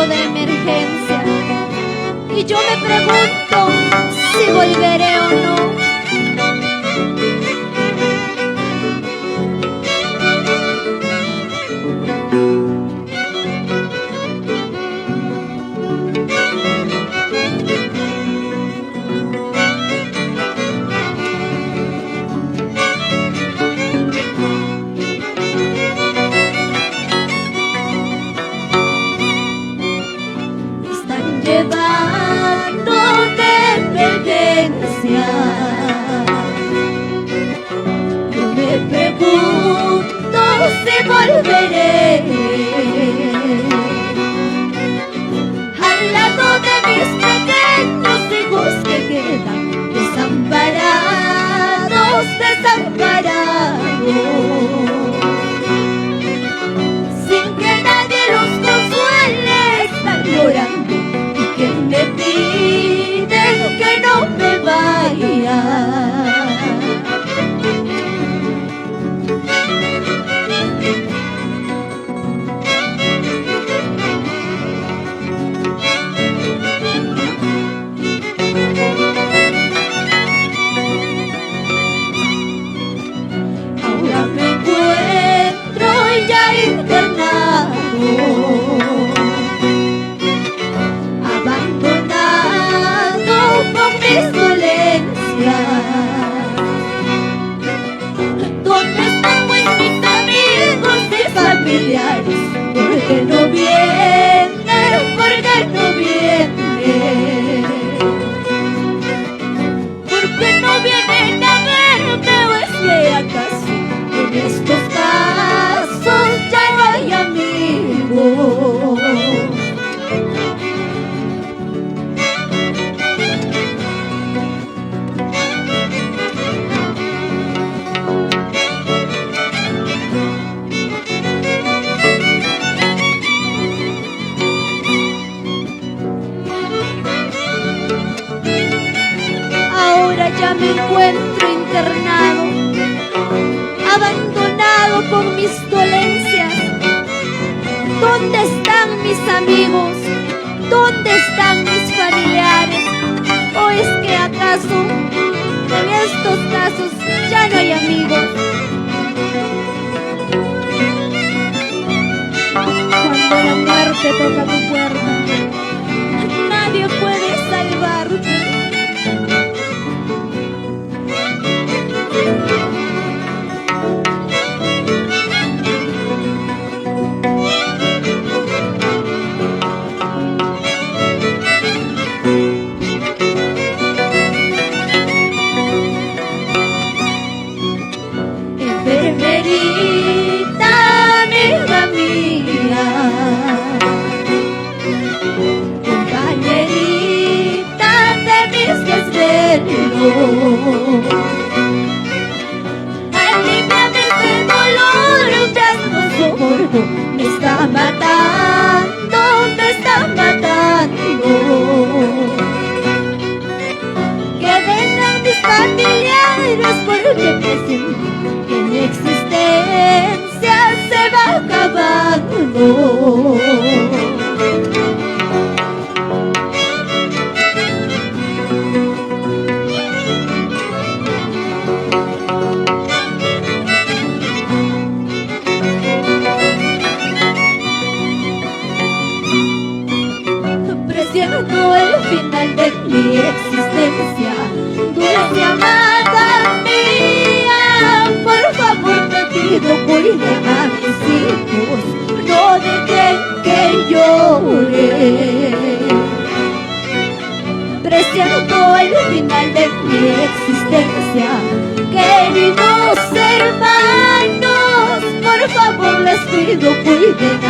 de emergencia y yo me pregunto si volveré o no. Llevando de emergencia, yo me pregunto si volveré al lado de mis pequeños hijos que quedan desamparados, sin que nadie los consuele, están llorando, que me piden que no me vaya. Ahora me encuentro ya internado, mis dolencias. ¿Dónde están pues mis amigos y familiares? ¿Por qué no vienen? ¿Por qué no vienen? ¿Por qué no vienen a verme? ¿O es que acaso en estos casos ya no hay amigos? Ya me encuentro internado, abandonado con mis dolencias. ¿Dónde están mis amigos? ¿Dónde están mis familiares? ¿O es que acaso en estos casos ya no hay amigos? Cuando la muerte toca tu puerta, nadie puede salvarte. Enfermerita, amiga mía, compañerita de mis desvelos, aliviame este dolor, ya no soporto, me está matando, me está matando. Que vengan mis familiares porque me siento que mi existencia se va acabando. Presiento el final de mi existencia, dulce amada mía, por favor te pido cuida a mis hijos, no dejen que llore. Presiento el final de mi existencia, queridos hermanos, por favor les pido cuiden a